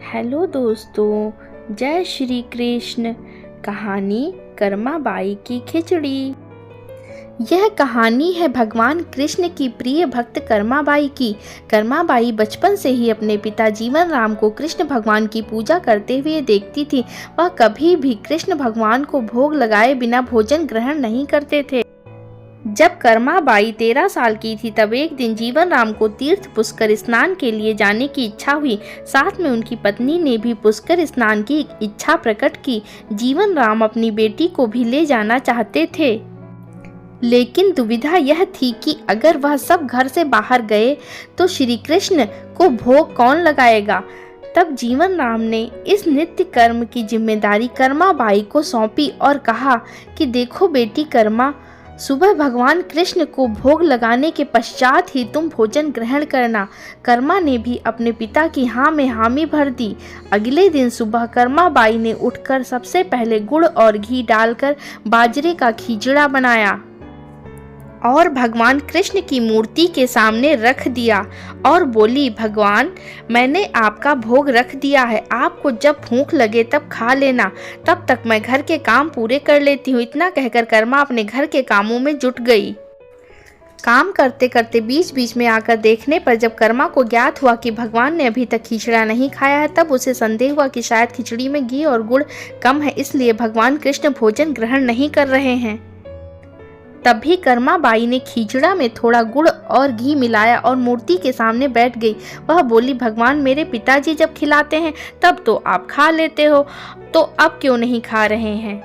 Hello दोस्तों, जय श्री कृष्ण। कहानी कर्माबाई की खिचड़ी। यह कहानी है भगवान कृष्ण की प्रिय भक्त कर्माबाई की। कर्माबाई बचपन से ही अपने पिता जीवन राम को कृष्ण भगवान की पूजा करते हुए देखती थी। वह कभी भी कृष्ण भगवान को भोग लगाए बिना भोजन ग्रहण नहीं करते थे। जब कर्माबाई 13 साल की थी तब एक दिन जीवन राम को तीर्थ पुष्कर स्नान के लिए जाने की इच्छा हुई। साथ में उनकी पत्नी ने भी पुष्कर स्नान की इच्छा प्रकट की। जीवन राम अपनी बेटी को भी ले जाना चाहते थे, लेकिन दुविधा यह थी कि अगर वह सब घर से बाहर गए तो श्री कृष्ण को भोग कौन लगाएगा। तब जीवन राम ने इस नित्य कर्म की जिम्मेदारी कर्माबाई को सौंपी और कहा कि देखो बेटी कर्मा, सुबह भगवान कृष्ण को भोग लगाने के पश्चात ही तुम भोजन ग्रहण करना। कर्मा ने भी अपने पिता की हाँ में हामी भर दी। अगले दिन सुबह कर्माबाई ने उठकर सबसे पहले गुड़ और घी डालकर बाजरे का खिचड़ा बनाया और भगवान कृष्ण की मूर्ति के सामने रख दिया और बोली, भगवान, मैंने आपका भोग रख दिया है, आपको जब भूख लगे तब खा लेना, तब तक मैं घर के काम पूरे कर लेती हूँ। इतना कहकर कर्मा अपने घर के कामों में जुट गई। काम करते करते बीच बीच में आकर देखने पर जब कर्मा को ज्ञात हुआ कि भगवान ने अभी तक खिचड़ा नहीं खाया है, तब उसे संदेह हुआ कि शायद खिचड़ी में घी और गुड़ कम है, इसलिए भगवान कृष्ण भोजन ग्रहण नहीं कर रहे हैं। तभी कर्माबाई ने खिचड़ा में थोड़ा गुड़ और घी मिलाया और मूर्ति के सामने बैठ गई। वह बोली, भगवान, मेरे पिताजी जब खिलाते हैं तब तो आप खा लेते हो, तो अब क्यों नहीं खा रहे हैं?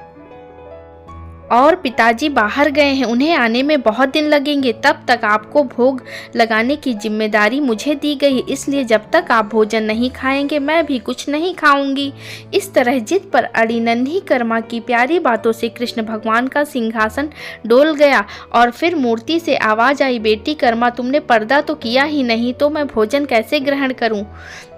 और पिताजी बाहर गए हैं, उन्हें आने में बहुत दिन लगेंगे, तब तक आपको भोग लगाने की जिम्मेदारी मुझे दी गई है, इसलिए जब तक आप भोजन नहीं खाएंगे मैं भी कुछ नहीं खाऊंगी। इस तरह जिद पर अड़ी नन्ही कर्मा की प्यारी बातों से कृष्ण भगवान का सिंहासन डोल गया और फिर मूर्ति से आवाज आई, बेटी कर्मा, तुमने पर्दा तो किया ही नहीं, तो मैं भोजन कैसे ग्रहण करूं?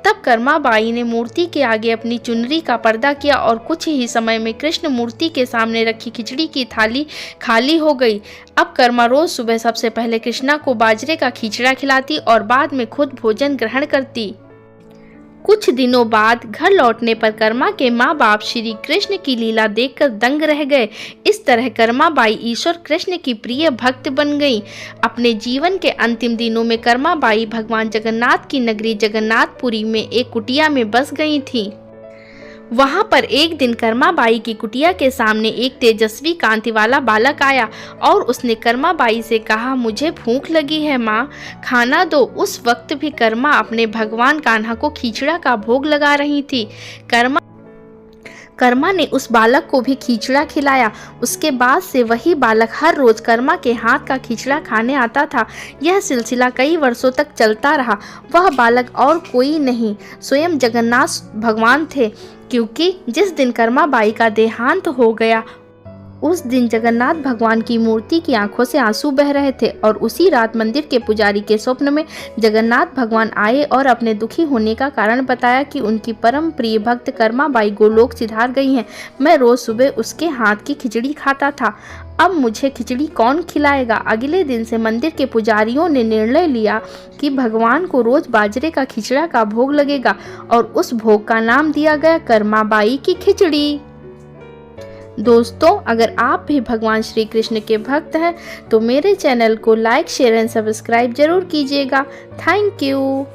तब कर्माबाई ने मूर्ति के आगे अपनी चुनरी का पर्दा किया और कुछ ही समय में कृष्ण मूर्ति के सामने रखी खिचड़ी की थाली खाली हो गई। अब कर्मा रोज सुबह सबसे पहले कृष्णा को बाजरे का खिचड़ा खिलाती और बाद में खुद भोजन ग्रहण करती। कुछ दिनों बाद घर लौटने पर कर्मा के माँ बाप श्री कृष्ण की लीला देखकर दंग रह गए। इस तरह कर्माबाई ईश्वर कृष्ण की प्रिय भक्त बन गई। अपने जीवन के अंतिम दिनों में कर्माबाई भगवान जगन्नाथ की नगरी जगन्नाथपुरी में एक कुटिया में बस गई थी। वहां पर एक दिन कर्माबाई की कुटिया के सामने एक तेजस्वी कांति वाला बालक आया और उसने कर्माबाई से कहा, मुझे भूख लगी है माँ, खाना दो। उस वक्त भी कर्मा अपने भगवान कान्हा को खिचड़ा का भोग लगा रही थी। कर्मा ने उस बालक को भी खिचड़ा खिलाया। उसके बाद से वही बालक हर रोज कर्मा के हाथ का खिचड़ा खाने आता था। यह सिलसिला कई वर्षों तक चलता रहा। वह बालक और कोई नहीं, स्वयं जगन्नाथ भगवान थे, क्योंकि जिस दिन कर्माबाई का देहांत हो गया उस दिन जगन्नाथ भगवान की मूर्ति की आंखों से आंसू बह रहे थे और उसी रात मंदिर के पुजारी के स्वप्न में जगन्नाथ भगवान आए और अपने दुखी होने का कारण बताया कि उनकी परम प्रिय भक्त कर्माबाई गोलोक सिधार गई हैं। मैं रोज सुबह उसके हाथ की खिचड़ी खाता था, अब मुझे खिचड़ी कौन खिलाएगा? अगले दिन से मंदिर के पुजारियों ने निर्णय लिया कि भगवान को रोज बाजरे का खिचड़ा का भोग लगेगा और उस भोग का नाम दिया गया कर्माबाई की खिचड़ी। दोस्तों, अगर आप भी भगवान श्री कृष्ण के भक्त हैं तो मेरे चैनल को लाइक, शेयर एंड सब्सक्राइब जरूर कीजिएगा। Thank you.